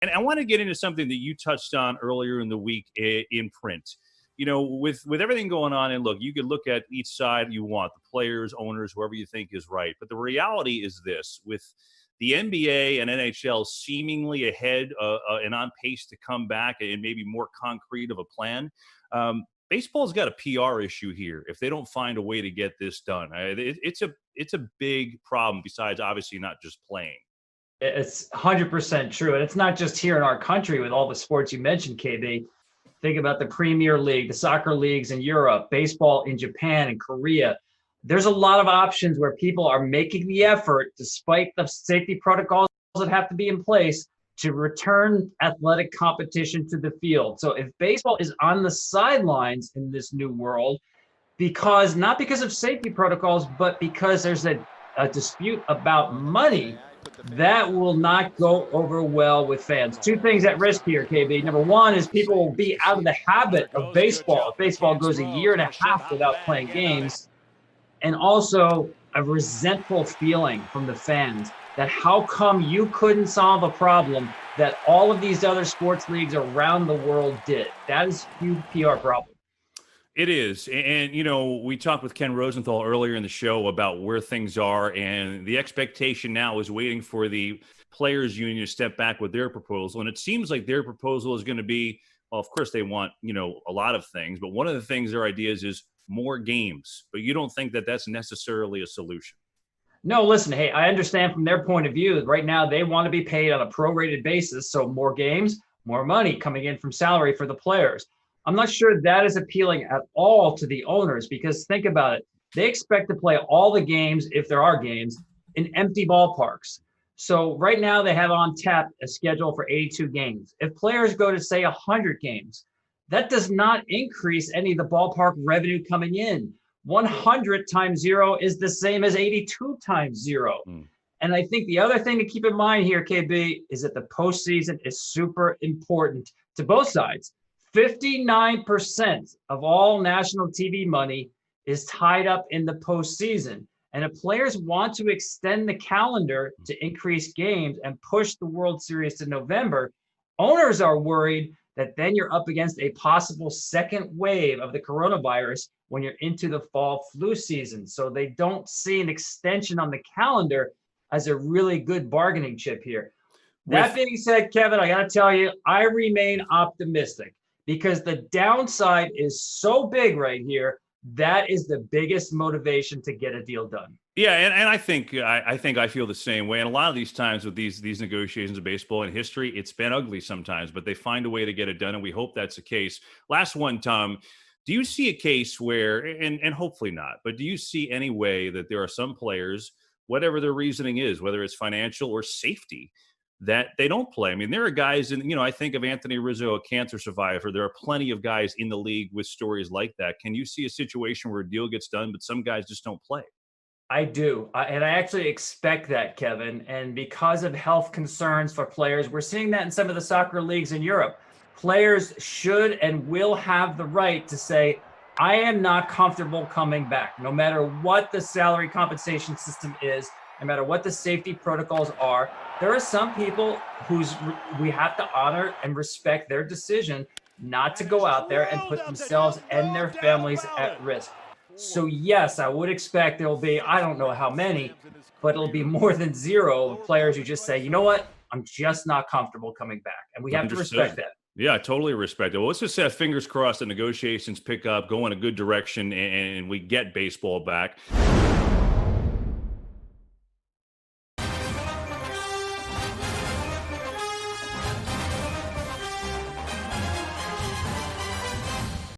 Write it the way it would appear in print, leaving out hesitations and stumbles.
And I want to get into something that you touched on earlier in the week in print. With everything going on, and look, you could look at each side you want, the players, owners, whoever you think is right. But the reality is this: with the NBA and NHL seemingly ahead and on pace to come back and maybe more concrete of a plan, baseball's got a PR issue here if they don't find a way to get this done. It's a big problem. Besides, obviously, not just playing. It's 100% true. And it's not just here in our country with all the sports you mentioned, KB. Think about the Premier League, the soccer leagues in Europe, baseball in Japan and Korea. There's a lot of options where people are making the effort, despite the safety protocols that have to be in place, to return athletic competition to the field. So if baseball is on the sidelines in this new world, not because of safety protocols, but because there's a dispute about money, that will not go over well with fans. Two things at risk here, KB. Number one is people will be out of the habit of baseball if baseball goes a year and a half without playing games. And also a resentful feeling from the fans that how come you couldn't solve a problem that all of these other sports leagues around the world did. That is a huge PR problem. It is. And, we talked with Ken Rosenthal earlier in the show about where things are, and the expectation now is waiting for the players union to step back with their proposal. And it seems like their proposal is going to be, well, of course they want, a lot of things, but one of the things, their ideas is more games. But you don't think that that's necessarily a solution? No, listen, hey, I understand from their point of view. Right now, they want to be paid on a prorated basis. So more games, more money coming in from salary for the players. I'm not sure that is appealing at all to the owners, because think about it. They expect to play all the games, if there are games, in empty ballparks. So right now they have on tap a schedule for 82 games. If players go to, say, 100 games, that does not increase any of the ballpark revenue coming in. 100 times 0 is the same as 82 times 0. And I think the other thing to keep in mind here, KB, is that the postseason is super important to both sides. 59% of all national TV money is tied up in the postseason. And if players want to extend the calendar to increase games and push the World Series to November, owners are worried that then you're up against a possible second wave of the coronavirus when you're into the fall flu season. So they don't see an extension on the calendar as a really good bargaining chip here. That being said, Kevin, I got to tell you, I remain optimistic because the downside is so big right here. That is the biggest motivation to get a deal done. Yeah, and I think I feel the same way. And a lot of these times with these negotiations of baseball in history, it's been ugly sometimes, but they find a way to get it done, and we hope that's the case. Last one, Tom. Do you see a case where, and hopefully not, but do you see any way that there are some players, whatever their reasoning is, whether it's financial or safety, that they don't play? I mean, there are guys in, I think of Anthony Rizzo, a cancer survivor. There are plenty of guys in the league with stories like that. Can you see a situation where a deal gets done, but some guys just don't play? I do. And I actually expect that, Kevin. And because of health concerns for players, we're seeing that in some of the soccer leagues in Europe. Players should and will have the right to say, I am not comfortable coming back, no matter what the salary compensation system is, no matter what the safety protocols are. There are some people we have to honor and respect their decision not to go out there and put themselves and their families at risk. So yes, I would expect there will be, I don't know how many, but it'll be more than zero of players who just say, you know what, I'm just not comfortable coming back. And we have to respect that. Yeah, I totally respect it. Well, let's just have fingers crossed that negotiations pick up, go in a good direction, and we get baseball back.